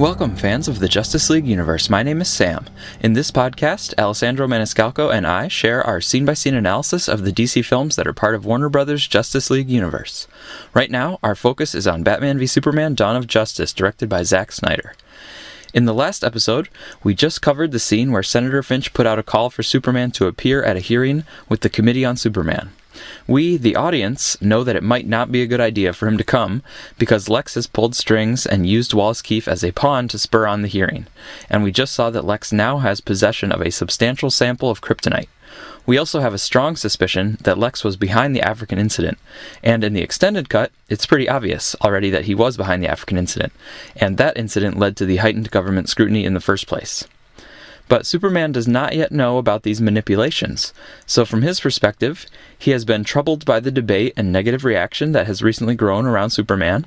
Welcome, fans of the Justice League universe. My name is Sam. In this podcast, Alessandro, Maniscalco, and I share our scene-by-scene analysis of the DC films that are part of Warner Brothers' Justice League universe. Right now, our focus is on Batman v Superman: Dawn of Justice, directed by Zack Snyder. In the last episode, we just covered the scene where Senator Finch put out a call for Superman to appear at a hearing with the Committee on Superman. We, the audience, know that it might not be a good idea for him to come because Lex has pulled strings and used Wallace Keefe as a pawn to spur on the hearing, and we just saw that Lex now has possession of a substantial sample of kryptonite. We also have a strong suspicion that Lex was behind the African incident, and in the extended cut, it's pretty obvious already that he was behind the African incident, and that incident led to the heightened government scrutiny in the first place. But Superman does not yet know about these manipulations, so from his perspective, he has been troubled by the debate and negative reaction that has recently grown around Superman.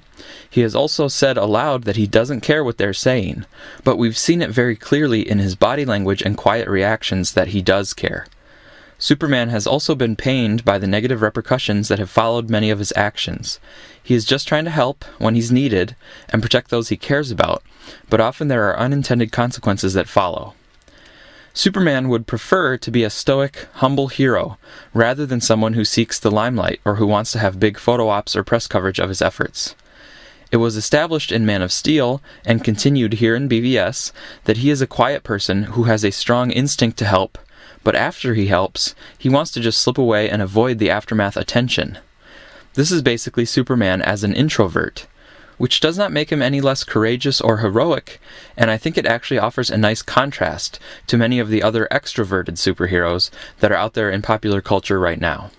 He has also said aloud that he doesn't care what they're saying, but we've seen it very clearly in his body language and quiet reactions that he does care. Superman has also been pained by the negative repercussions that have followed many of his actions. He is just trying to help when he's needed and protect those he cares about, but often there are unintended consequences that follow. Superman would prefer to be a stoic, humble hero, rather than someone who seeks the limelight or who wants to have big photo ops or press coverage of his efforts. It was established in Man of Steel, and continued here in BVS, that he is a quiet person who has a strong instinct to help, but after he helps, he wants to just slip away and avoid the aftermath attention. This is basically Superman as an introvert, which does not make him any less courageous or heroic, and I think it actually offers a nice contrast to many of the other extroverted superheroes that are out there in popular culture right now.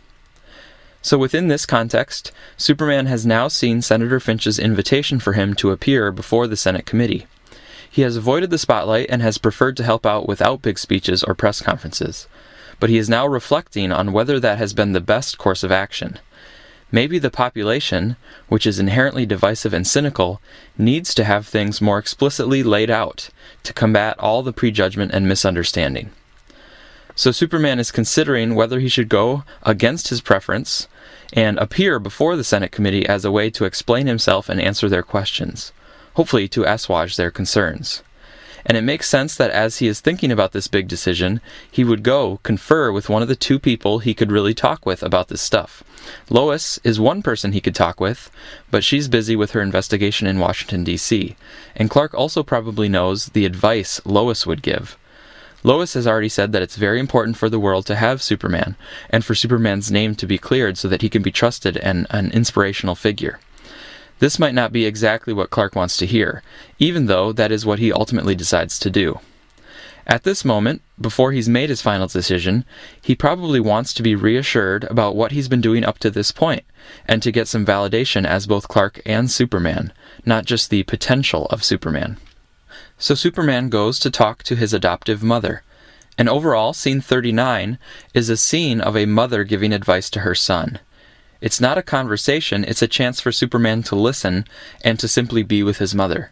So within this context, Superman has now seen Senator Finch's invitation for him to appear before the Senate committee. He has avoided the spotlight and has preferred to help out without big speeches or press conferences, but he is now reflecting on whether that has been the best course of action. Maybe the population, which is inherently divisive and cynical, needs to have things more explicitly laid out to combat all the prejudgment and misunderstanding. So Superman is considering whether he should go against his preference and appear before the Senate committee as a way to explain himself and answer their questions, hopefully to assuage their concerns. And it makes sense that as he is thinking about this big decision, he would go confer with one of the two people he could really talk with about this stuff. Lois is one person he could talk with, but she's busy with her investigation in Washington, D.C., and Clark also probably knows the advice Lois would give. Lois has already said that it's very important for the world to have Superman, and for Superman's name to be cleared so that he can be trusted and an inspirational figure. This might not be exactly what Clark wants to hear, even though that is what he ultimately decides to do. At this moment, before he's made his final decision, he probably wants to be reassured about what he's been doing up to this point, and to get some validation as both Clark and Superman, not just the potential of Superman. So Superman goes to talk to his adoptive mother, and overall, scene 39 is a scene of a mother giving advice to her son. It's not a conversation, it's a chance for Superman to listen and to simply be with his mother.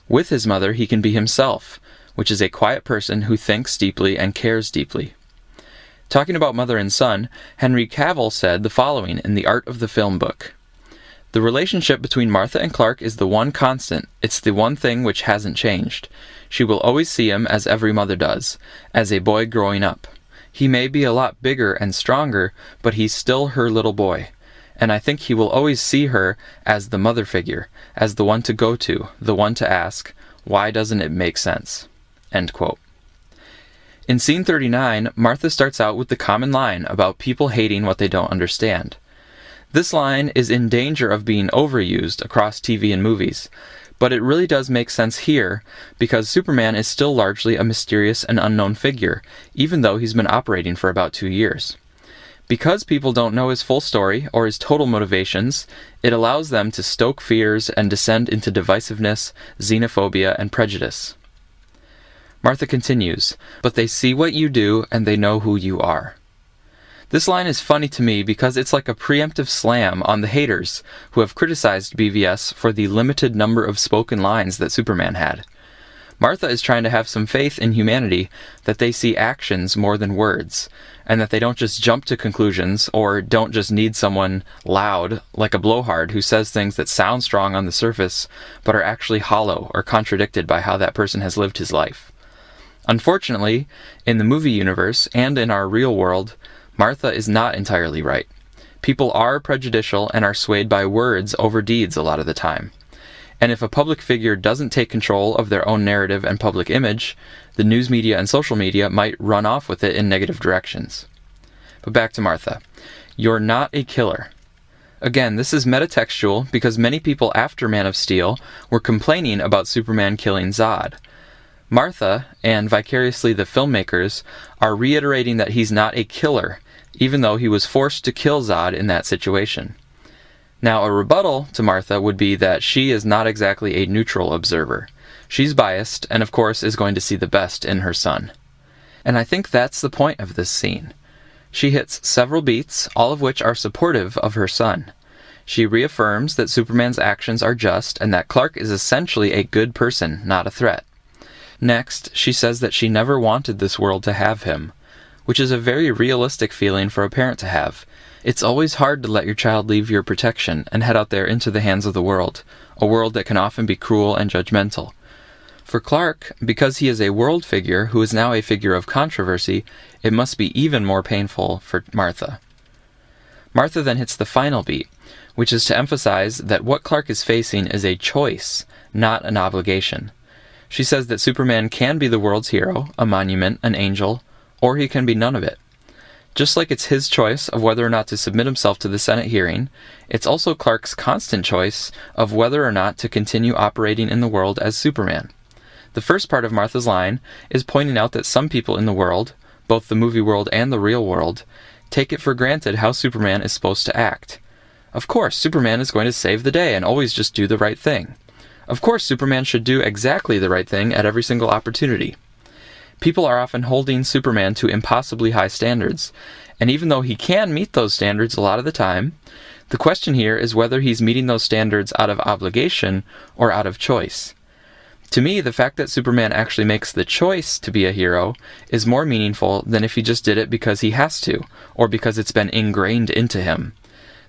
With his mother, he can be himself, which is a quiet person who thinks deeply and cares deeply. Talking about mother and son, Henry Cavill said the following in The Art of the Film book. The relationship between Martha and Clark is the one constant, it's the one thing which hasn't changed. She will always see him as every mother does, as a boy growing up. He may be a lot bigger and stronger, but he's still her little boy. And I think he will always see her as the mother figure, as the one to go to, the one to ask, why doesn't it make sense? End quote. In scene 39, Martha starts out with the common line about people hating what they don't understand. This line is in danger of being overused across TV and movies, but it really does make sense here because Superman is still largely a mysterious and unknown figure, even though he's been operating for about 2 years. Because people don't know his full story or his total motivations, it allows them to stoke fears and descend into divisiveness, xenophobia, and prejudice. Martha continues, but they see what you do and they know who you are. This line is funny to me because it's like a preemptive slam on the haters who have criticized BVS for the limited number of spoken lines that Superman had. Martha is trying to have some faith in humanity that they see actions more than words, and that they don't just jump to conclusions or don't just need someone loud, like a blowhard, who says things that sound strong on the surface, but are actually hollow or contradicted by how that person has lived his life. Unfortunately, in the movie universe and in our real world, Martha is not entirely right. People are prejudicial and are swayed by words over deeds a lot of the time. And if a public figure doesn't take control of their own narrative and public image, the news media and social media might run off with it in negative directions. But back to Martha. You're not a killer. Again, this is metatextual because many people after Man of Steel were complaining about Superman killing Zod. Martha, and vicariously the filmmakers, are reiterating that he's not a killer, even though he was forced to kill Zod in that situation. Now, a rebuttal to Martha would be that she is not exactly a neutral observer. She's biased, and of course is going to see the best in her son. And I think that's the point of this scene. She hits several beats, all of which are supportive of her son. She reaffirms that Superman's actions are just, and that Clark is essentially a good person, not a threat. Next, she says that she never wanted this world to have him, which is a very realistic feeling for a parent to have. It's always hard to let your child leave your protection and head out there into the hands of the world, a world that can often be cruel and judgmental. For Clark, because he is a world figure who is now a figure of controversy, it must be even more painful for Martha. Martha then hits the final beat, which is to emphasize that what Clark is facing is a choice, not an obligation. She says that Superman can be the world's hero, a monument, an angel, or he can be none of it. Just like it's his choice of whether or not to submit himself to the Senate hearing, it's also Clark's constant choice of whether or not to continue operating in the world as Superman. The first part of Martha's line is pointing out that some people in the world, both the movie world and the real world, take it for granted how Superman is supposed to act. Of course, Superman is going to save the day and always just do the right thing. Of course, Superman should do exactly the right thing at every single opportunity. People are often holding Superman to impossibly high standards, and even though he can meet those standards a lot of the time, the question here is whether he's meeting those standards out of obligation or out of choice. To me, the fact that Superman actually makes the choice to be a hero is more meaningful than if he just did it because he has to, or because it's been ingrained into him.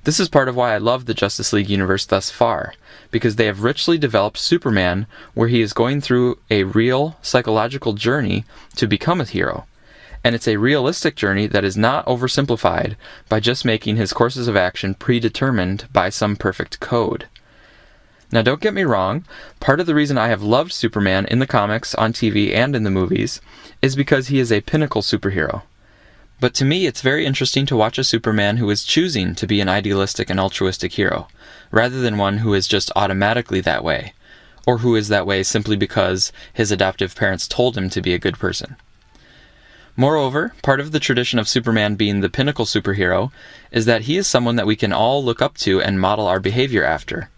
This is part of why I love the Justice League universe thus far, because they have richly developed Superman where he is going through a real psychological journey to become a hero. And it's a realistic journey that is not oversimplified by just making his courses of action predetermined by some perfect code. Now don't get me wrong, part of the reason I have loved Superman in the comics, on TV, and in the movies is because he is a pinnacle superhero. But to me, it's very interesting to watch a Superman who is choosing to be an idealistic and altruistic hero, rather than one who is just automatically that way, or who is that way simply because his adoptive parents told him to be a good person. Moreover, part of the tradition of Superman being the pinnacle superhero is that he is someone that we can all look up to and model our behavior after.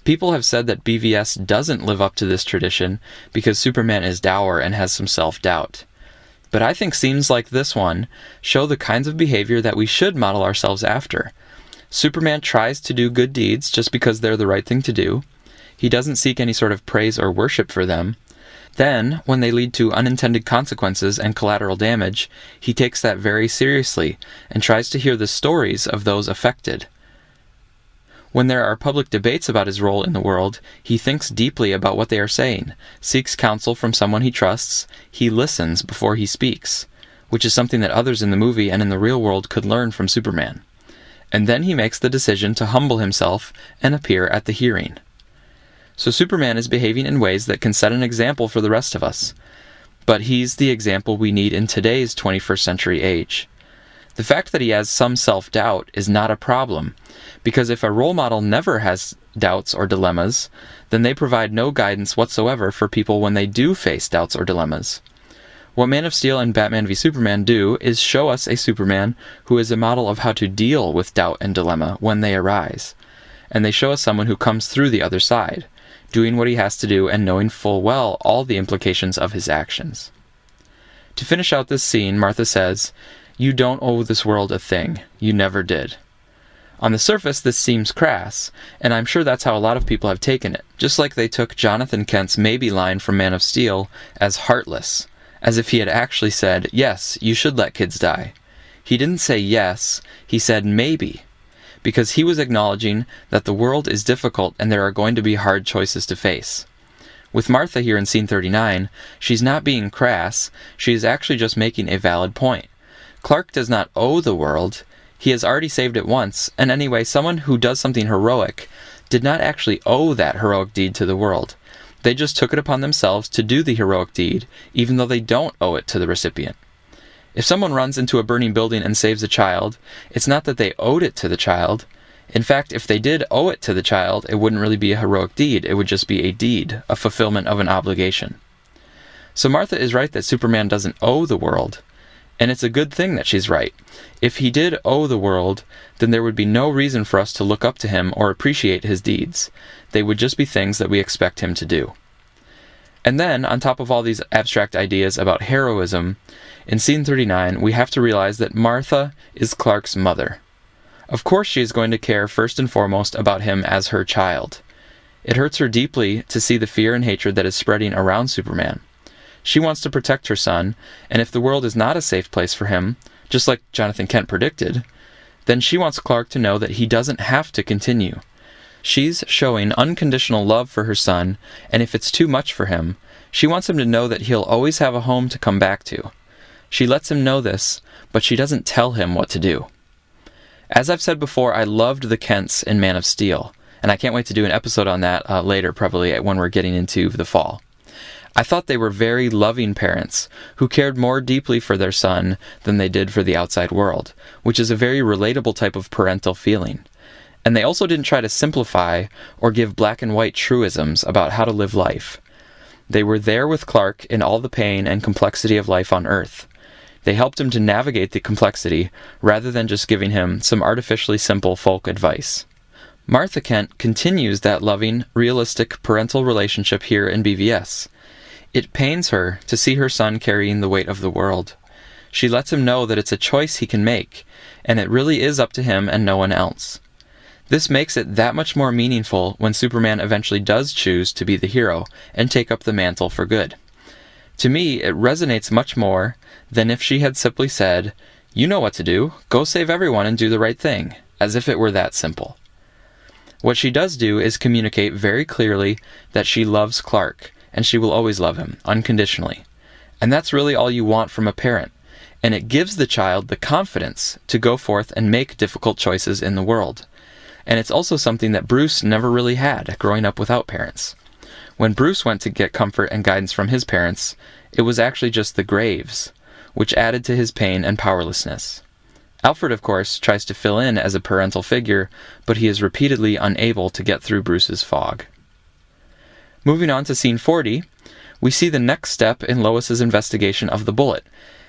People have said that BVS doesn't live up to this tradition because Superman is dour and has some self-doubt. But I think scenes like this one show the kinds of behavior that we should model ourselves after. Superman tries to do good deeds just because they're the right thing to do. He doesn't seek any sort of praise or worship for them. Then, when they lead to unintended consequences and collateral damage, he takes that very seriously and tries to hear the stories of those affected. When there are public debates about his role in the world, he thinks deeply about what they are saying, seeks counsel from someone he trusts, he listens before he speaks, which is something that others in the movie and in the real world could learn from Superman. And then he makes the decision to humble himself and appear at the hearing. So Superman is behaving in ways that can set an example for the rest of us. But he's the example we need in today's 21st century age. The fact that he has some self-doubt is not a problem, because if a role model never has doubts or dilemmas, then they provide no guidance whatsoever for people when they do face doubts or dilemmas. What Man of Steel and Batman v Superman do is show us a Superman who is a model of how to deal with doubt and dilemma when they arise. And they show us someone who comes through the other side, doing what he has to do and knowing full well all the implications of his actions. To finish out this scene, Martha says, "You don't owe this world a thing. You never did." On the surface, this seems crass, and I'm sure that's how a lot of people have taken it, just like they took Jonathan Kent's maybe line from Man of Steel as heartless, as if he had actually said, yes, you should let kids die. He didn't say yes, he said maybe, because he was acknowledging that the world is difficult and there are going to be hard choices to face. With Martha here in scene 39, she's not being crass, she is actually just making a valid point. Clark does not owe the world, he has already saved it once, and anyway, someone who does something heroic did not actually owe that heroic deed to the world. They just took it upon themselves to do the heroic deed, even though they don't owe it to the recipient. If someone runs into a burning building and saves a child, it's not that they owed it to the child. In fact, if they did owe it to the child, it wouldn't really be a heroic deed, it would just be a deed, a fulfillment of an obligation. So Martha is right that Superman doesn't owe the world, and it's a good thing that she's right. If he did owe the world, then there would be no reason for us to look up to him or appreciate his deeds. They would just be things that we expect him to do. And then, on top of all these abstract ideas about heroism, in scene 39, we have to realize that Martha is Clark's mother. Of course she is going to care first and foremost about him as her child. It hurts her deeply to see the fear and hatred that is spreading around Superman. She wants to protect her son, and if the world is not a safe place for him, just like Jonathan Kent predicted, then she wants Clark to know that he doesn't have to continue. She's showing unconditional love for her son, and if it's too much for him, she wants him to know that he'll always have a home to come back to. She lets him know this, but she doesn't tell him what to do. As I've said before, I loved the Kents in Man of Steel, and I can't wait to do an episode on that later, probably when we're getting into the fall. I thought they were very loving parents who cared more deeply for their son than they did for the outside world, which is a very relatable type of parental feeling. And they also didn't try to simplify or give black and white truisms about how to live life. They were there with Clark in all the pain and complexity of life on Earth. They helped him to navigate the complexity rather than just giving him some artificially simple folk advice. Martha Kent continues that loving, realistic parental relationship here in BVS. It pains her to see her son carrying the weight of the world. She lets him know that it's a choice he can make, and it really is up to him and no one else. This makes it that much more meaningful when Superman eventually does choose to be the hero and take up the mantle for good. To me, it resonates much more than if she had simply said, "You know what to do, go save everyone and do the right thing," as if it were that simple. What she does do is communicate very clearly that she loves Clark, and she will always love him, unconditionally. And that's really all you want from a parent, and it gives the child the confidence to go forth and make difficult choices in the world. And it's also something that Bruce never really had growing up without parents. When Bruce went to get comfort and guidance from his parents, it was actually just the graves, which added to his pain and powerlessness. Alfred, of course, tries to fill in as a parental figure, but he is repeatedly unable to get through Bruce's fog. Moving on to scene 40, we see the next step in Lois's investigation of the bullet,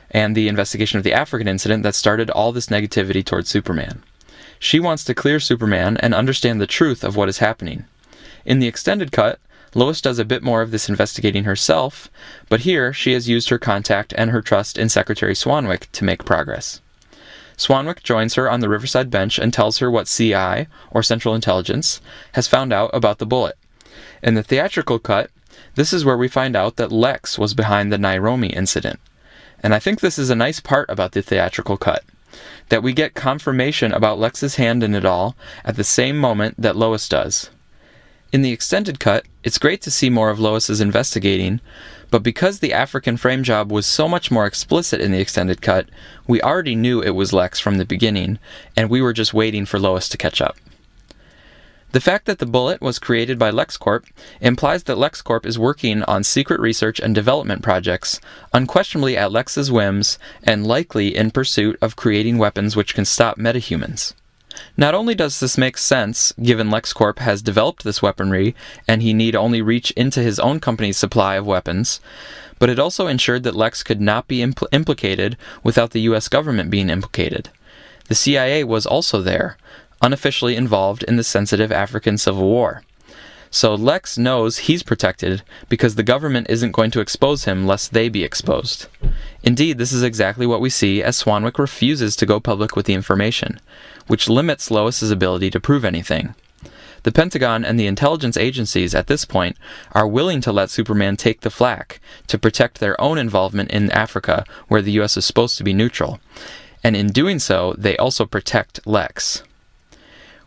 and the investigation of the African incident that started all this negativity towards Superman. She wants to clear Superman and understand the truth of what is happening. In the extended cut, Lois does a bit more of this investigating herself, but here she has used her contact and her trust in Secretary Swanwick to make progress. Swanwick joins her on the Riverside bench and tells her what CI, or Central Intelligence, has found out about the bullet. In the theatrical cut, this is where we find out that Lex was behind the Nairobi incident. And I think this is a nice part about the theatrical cut, that we get confirmation about Lex's hand in it all at the same moment that Lois does. In the extended cut, it's great to see more of Lois's investigating, but because the African frame job was so much more explicit in the extended cut, we already knew it was Lex from the beginning, and we were just waiting for Lois to catch up. The fact that the bullet was created by LexCorp implies that LexCorp is working on secret research and development projects, unquestionably at Lex's whims, and likely in pursuit of creating weapons which can stop metahumans. Not only does this make sense, given LexCorp has developed this weaponry, and he need only reach into his own company's supply of weapons, but it also ensured that Lex could not be implicated without the US government being implicated. The CIA was also there, unofficially involved in the sensitive African Civil War. So Lex knows he's protected because the government isn't going to expose him lest they be exposed. Indeed, this is exactly what we see as Swanwick refuses to go public with the information, which limits Lois's ability to prove anything. The Pentagon and the intelligence agencies at this point are willing to let Superman take the flak to protect their own involvement in Africa, where the U.S. is supposed to be neutral. And in doing so, they also protect Lex.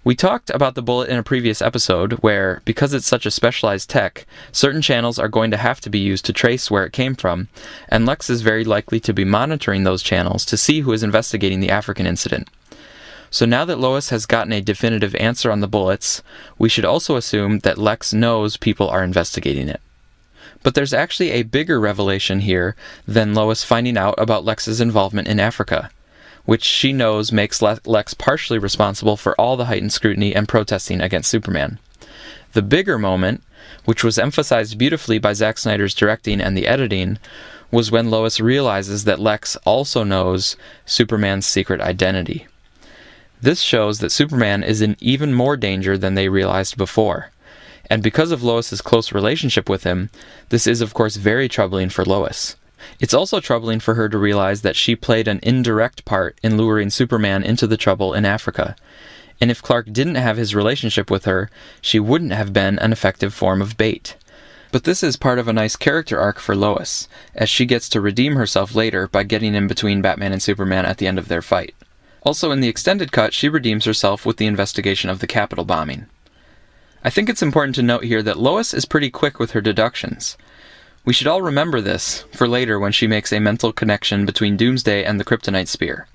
We talked about the bullet in a previous episode where, because it's such a specialized tech, certain channels are going to have to be used to trace where it came from, and Lex is very likely to be monitoring those channels to see who is investigating the African incident. So now that Lois has gotten a definitive answer on the bullets, we should also assume that Lex knows people are investigating it. But there's actually a bigger revelation here than Lois finding out about Lex's involvement in Africa, which she knows makes Lex partially responsible for all the heightened scrutiny and protesting against Superman. The bigger moment, which was emphasized beautifully by Zack Snyder's directing and the editing, was when Lois realizes that Lex also knows Superman's secret identity. This shows that Superman is in even more danger than they realized before. And because of Lois's close relationship with him, this is of course very troubling for Lois. It's also troubling for her to realize that she played an indirect part in luring Superman into the trouble in Africa. And if Clark didn't have his relationship with her, she wouldn't have been an effective form of bait. But this is part of a nice character arc for Lois, as she gets to redeem herself later by getting in between Batman and Superman at the end of their fight. Also, in the extended cut, she redeems herself with the investigation of the Capitol bombing. I think it's important to note here that Lois is pretty quick with her deductions. We should all remember this for later when she makes a mental connection between Doomsday and the Kryptonite Spear.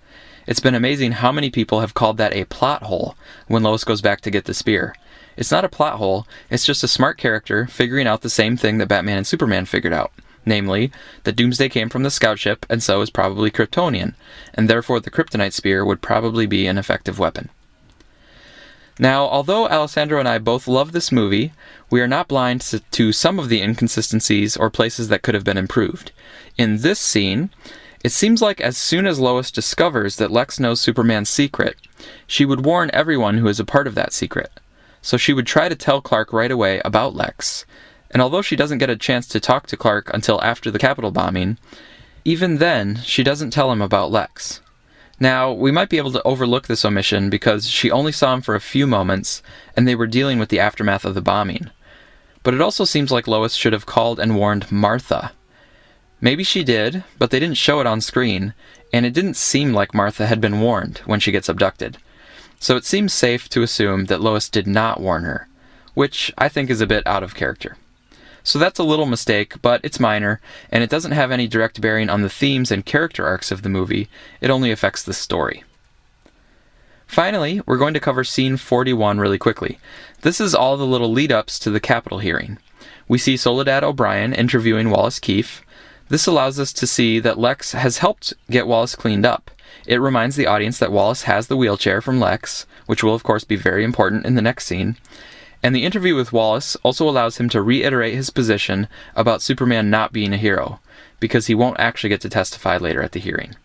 It's been amazing how many people have called that a plot hole when Lois goes back to get the spear. It's not a plot hole, it's just a smart character figuring out the same thing that Batman and Superman figured out. Namely, that Doomsday came from the scout ship and so is probably Kryptonian, and therefore the Kryptonite Spear would probably be an effective weapon. Now, although Alessandro and I both love this movie, we are not blind to some of the inconsistencies or places that could have been improved. In this scene, it seems like as soon as Lois discovers that Lex knows Superman's secret, she would warn everyone who is a part of that secret. So she would try to tell Clark right away about Lex. And although she doesn't get a chance to talk to Clark until after the Capitol bombing, even then, she doesn't tell him about Lex. Now, we might be able to overlook this omission because she only saw him for a few moments, and they were dealing with the aftermath of the bombing. But it also seems like Lois should have called and warned Martha. Maybe she did, but they didn't show it on screen, and it didn't seem like Martha had been warned when she gets abducted. So it seems safe to assume that Lois did not warn her, which I think is a bit out of character. So that's a little mistake, but it's minor, and it doesn't have any direct bearing on the themes and character arcs of the movie. It only affects the story. Finally, we're going to cover scene 41 really quickly. This is all the little lead-ups to the Capitol hearing. We see Soledad O'Brien interviewing Wallace Keefe. This allows us to see that Lex has helped get Wallace cleaned up. It reminds the audience that Wallace has the wheelchair from Lex, which will of course be very important in the next scene. And the interview with Wallace also allows him to reiterate his position about Superman not being a hero, because he won't actually get to testify later at the hearing.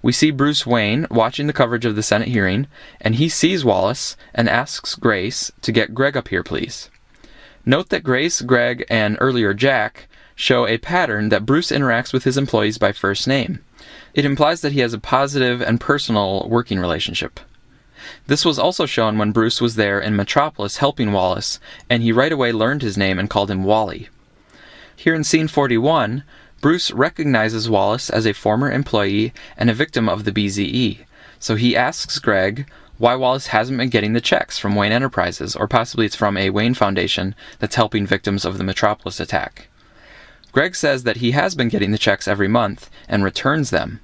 We see Bruce Wayne watching the coverage of the Senate hearing, and he sees Wallace and asks Grace to get Greg up here, please. Note that Grace, Greg, and earlier Jack show a pattern that Bruce interacts with his employees by first name. It implies that he has a positive and personal working relationship. This was also shown when Bruce was there in Metropolis helping Wallace, and he right away learned his name and called him Wally. Here in scene 41, Bruce recognizes Wallace as a former employee and a victim of the BZE, so he asks Greg why Wallace hasn't been getting the checks from Wayne Enterprises, or possibly it's from a Wayne Foundation that's helping victims of the Metropolis attack. Greg says that he has been getting the checks every month and returns them.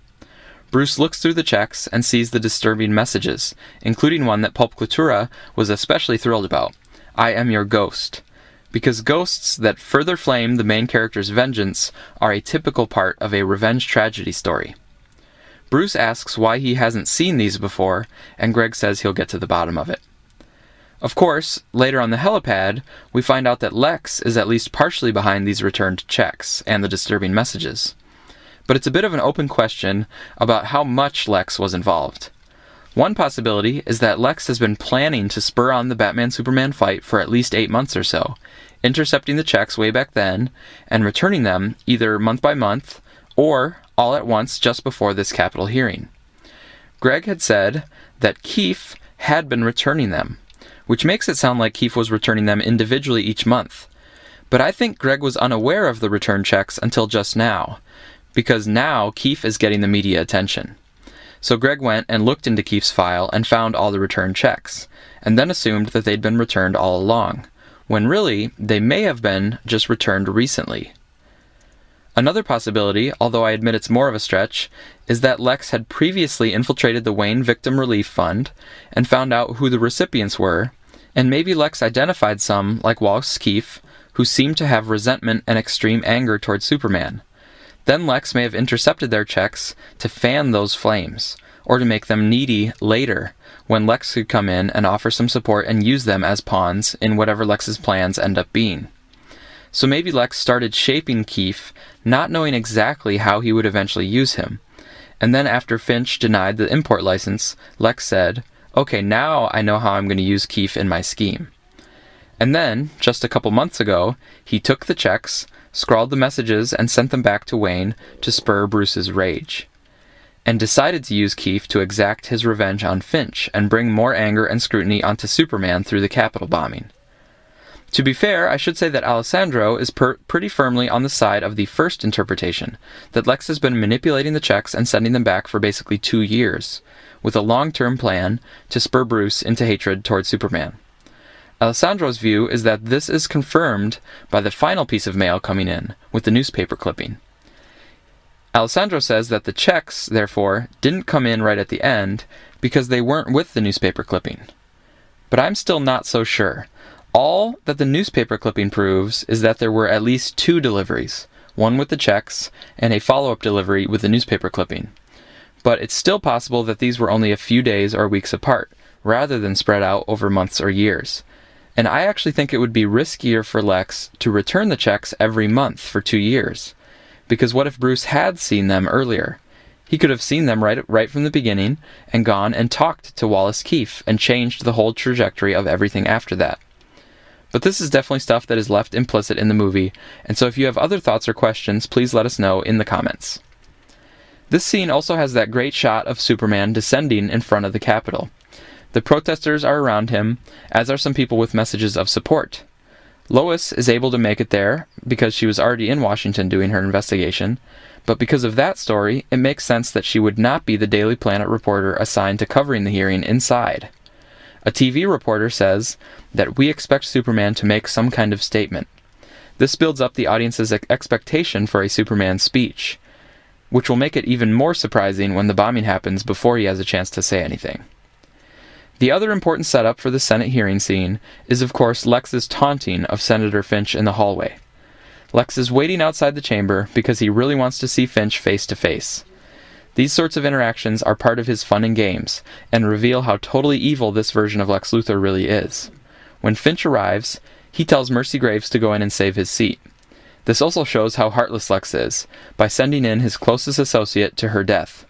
Bruce looks through the checks and sees the disturbing messages, including one that Pulp Cultura was especially thrilled about. I am your ghost. Because ghosts that further flame the main character's vengeance are a typical part of a revenge tragedy story. Bruce asks why he hasn't seen these before, and Greg says he'll get to the bottom of it. Of course, later on the helipad, we find out that Lex is at least partially behind these returned checks and the disturbing messages. But it's a bit of an open question about how much Lex was involved. One possibility is that Lex has been planning to spur on the Batman-Superman fight for at least 8 months or so, intercepting the checks way back then and returning them either month by month or all at once just before this Capitol hearing. Greg had said that Keefe had been returning them, which makes it sound like Keefe was returning them individually each month. But I think Greg was unaware of the return checks until just now, because now Keefe is getting the media attention. So Greg went and looked into Keefe's file and found all the return checks, and then assumed that they'd been returned all along, when really they may have been just returned recently. Another possibility, although I admit it's more of a stretch, is that Lex had previously infiltrated the Wayne Victim Relief Fund and found out who the recipients were, and maybe Lex identified some, like Wallace Keefe, who seemed to have resentment and extreme anger towards Superman. Then Lex may have intercepted their checks to fan those flames, or to make them needy later, when Lex could come in and offer some support and use them as pawns in whatever Lex's plans end up being. So maybe Lex started shaping Keefe, not knowing exactly how he would eventually use him. And then after Finch denied the import license, Lex said, "Okay, now I know how I'm going to use Keefe in my scheme." And then, just a couple months ago, he took the checks, scrawled the messages, and sent them back to Wayne to spur Bruce's rage, and decided to use Keefe to exact his revenge on Finch and bring more anger and scrutiny onto Superman through the Capitol bombing. To be fair, I should say that Alessandro is pretty firmly on the side of the first interpretation, that Lex has been manipulating the checks and sending them back for basically 2 years, with a long-term plan to spur Bruce into hatred towards Superman. Alessandro's view is that this is confirmed by the final piece of mail coming in, with the newspaper clipping. Alessandro says that the checks, therefore, didn't come in right at the end because they weren't with the newspaper clipping. But I'm still not so sure. All that the newspaper clipping proves is that there were at least 2 deliveries, one with the checks and a follow-up delivery with the newspaper clipping. But it's still possible that these were only a few days or weeks apart, rather than spread out over months or years. And I actually think it would be riskier for Lex to return the checks every month for 2 years. Because what if Bruce had seen them earlier? He could have seen them right from the beginning and gone and talked to Wallace Keefe and changed the whole trajectory of everything after that. But this is definitely stuff that is left implicit in the movie, and so if you have other thoughts or questions, please let us know in the comments. This scene also has that great shot of Superman descending in front of the Capitol. The protesters are around him, as are some people with messages of support. Lois is able to make it there because she was already in Washington doing her investigation, but because of that story, it makes sense that she would not be the Daily Planet reporter assigned to covering the hearing inside. A TV reporter says that we expect Superman to make some kind of statement. This builds up the audience's expectation for a Superman speech, which will make it even more surprising when the bombing happens before he has a chance to say anything. The other important setup for the Senate hearing scene is, of course, Lex's taunting of Senator Finch in the hallway. Lex is waiting outside the chamber because he really wants to see Finch face to face. These sorts of interactions are part of his fun and games, and reveal how totally evil this version of Lex Luthor really is. When Finch arrives, he tells Mercy Graves to go in and save his seat. This also shows how heartless Lex is, by sending in his closest associate to her death.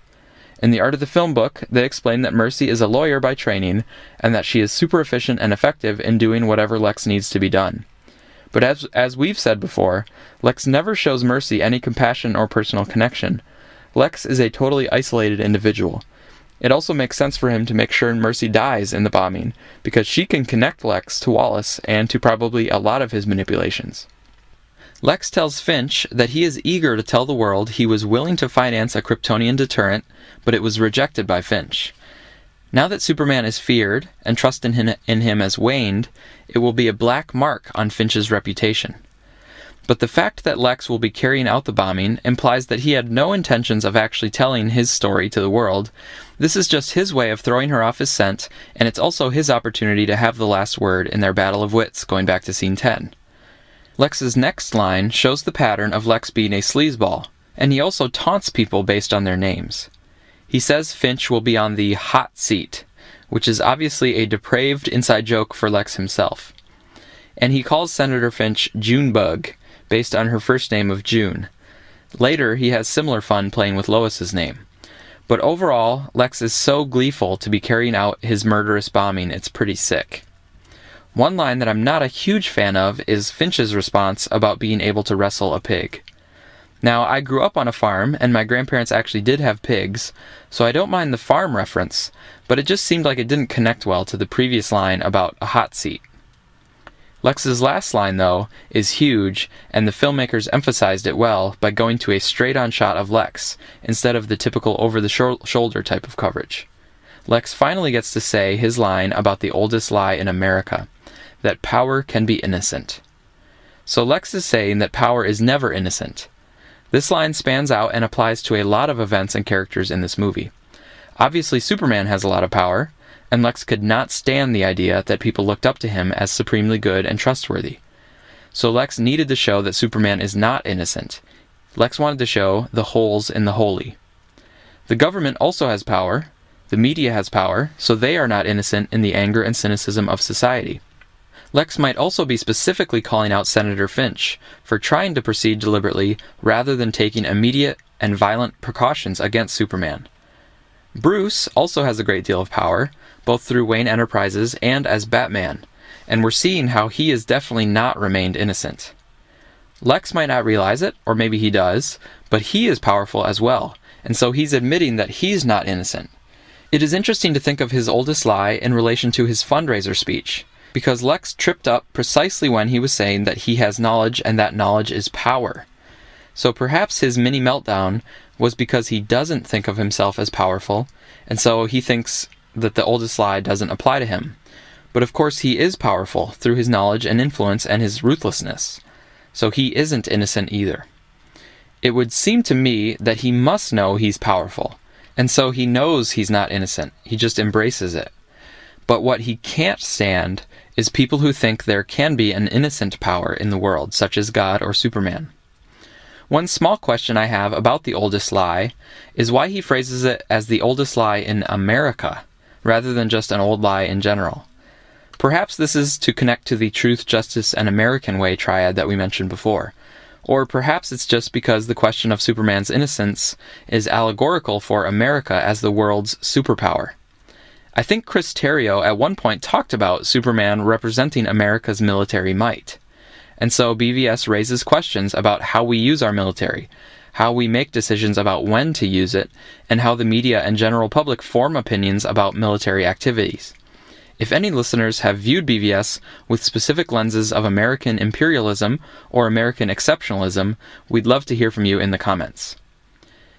In the Art of the Film book, they explain that Mercy is a lawyer by training, and that she is super efficient and effective in doing whatever Lex needs to be done. But as we've said before, Lex never shows Mercy any compassion or personal connection. Lex is a totally isolated individual. It also makes sense for him to make sure Mercy dies in the bombing, because she can connect Lex to Wallace and to probably a lot of his manipulations. Lex tells Finch that he is eager to tell the world he was willing to finance a Kryptonian deterrent, but it was rejected by Finch. Now that Superman is feared, and trust in him has waned, it will be a black mark on Finch's reputation. But the fact that Lex will be carrying out the bombing implies that he had no intentions of actually telling his story to the world. This is just his way of throwing her off his scent, and it's also his opportunity to have the last word in their battle of wits going back to scene 10. Lex's next line shows the pattern of Lex being a sleazeball, and he also taunts people based on their names. He says Finch will be on the hot seat, which is obviously a depraved inside joke for Lex himself. And he calls Senator Finch Junebug, based on her first name of June. Later, he has similar fun playing with Lois's name. But overall, Lex is so gleeful to be carrying out his murderous bombing, it's pretty sick. One line that I'm not a huge fan of is Finch's response about being able to wrestle a pig. Now, I grew up on a farm, and my grandparents actually did have pigs, so I don't mind the farm reference, but it just seemed like it didn't connect well to the previous line about a hot seat. Lex's last line, though, is huge, and the filmmakers emphasized it well by going to a straight-on shot of Lex, instead of the typical over-the-shoulder type of coverage. Lex finally gets to say his line about the oldest lie in America, that power can be innocent. So Lex is saying that power is never innocent. This line spans out and applies to a lot of events and characters in this movie. Obviously, Superman has a lot of power, and Lex could not stand the idea that people looked up to him as supremely good and trustworthy. So Lex needed to show that Superman is not innocent. Lex wanted to show the holes in the holy. The government also has power, the media has power, so they are not innocent in the anger and cynicism of society. Lex might also be specifically calling out Senator Finch for trying to proceed deliberately rather than taking immediate and violent precautions against Superman. Bruce also has a great deal of power, both through Wayne Enterprises and as Batman, and we're seeing how he has definitely not remained innocent. Lex might not realize it, or maybe he does, but he is powerful as well, and so he's admitting that he's not innocent. It is interesting to think of his oldest lie in relation to his fundraiser speech, because Lex tripped up precisely when he was saying that he has knowledge and that knowledge is power. So perhaps his mini meltdown was because he doesn't think of himself as powerful, and so he thinks that the oldest lie doesn't apply to him. But of course he is powerful through his knowledge and influence and his ruthlessness. So he isn't innocent either. It would seem to me that he must know he's powerful, and so he knows he's not innocent. He just embraces it. But what he can't stand is people who think there can be an innocent power in the world, such as God or Superman. One small question I have about the oldest lie is why he phrases it as the oldest lie in America, rather than just an old lie in general. Perhaps this is to connect to the truth, justice, and American way triad that we mentioned before. Or perhaps it's just because the question of Superman's innocence is allegorical for America as the world's superpower. I think Chris Terrio at one point talked about Superman representing America's military might. And so BVS raises questions about how we use our military, how we make decisions about when to use it, and how the media and general public form opinions about military activities. If any listeners have viewed BVS with specific lenses of American imperialism or American exceptionalism, we'd love to hear from you in the comments.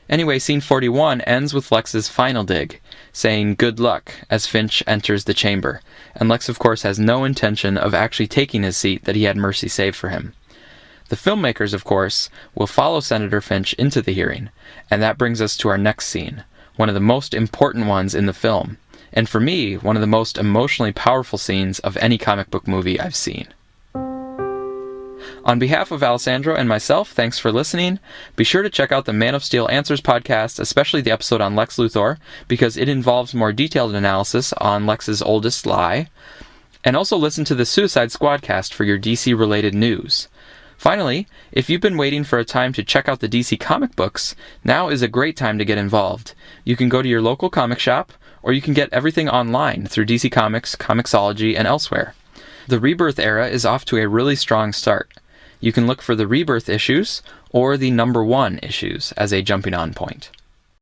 Anyway, scene 41 ends with Lex's final dig, saying good luck as Finch enters the chamber, and Lex of course has no intention of actually taking his seat that he had Mercy save for him. The filmmakers, of course, will follow Senator Finch into the hearing, and that brings us to our next scene, one of the most important ones in the film, and for me, one of the most emotionally powerful scenes of any comic book movie I've seen. On behalf of Alessandro and myself, thanks for listening. Be sure to check out the Man of Steel Answers podcast, especially the episode on Lex Luthor, because it involves more detailed analysis on Lex's oldest lie. And also listen to the Suicide Squadcast for your DC-related news. Finally, if you've been waiting for a time to check out the DC comic books, now is a great time to get involved. You can go to your local comic shop, or you can get everything online through DC Comics, Comixology, and elsewhere. The Rebirth era is off to a really strong start. You can look for the Rebirth issues or the #1 issues as a jumping on point.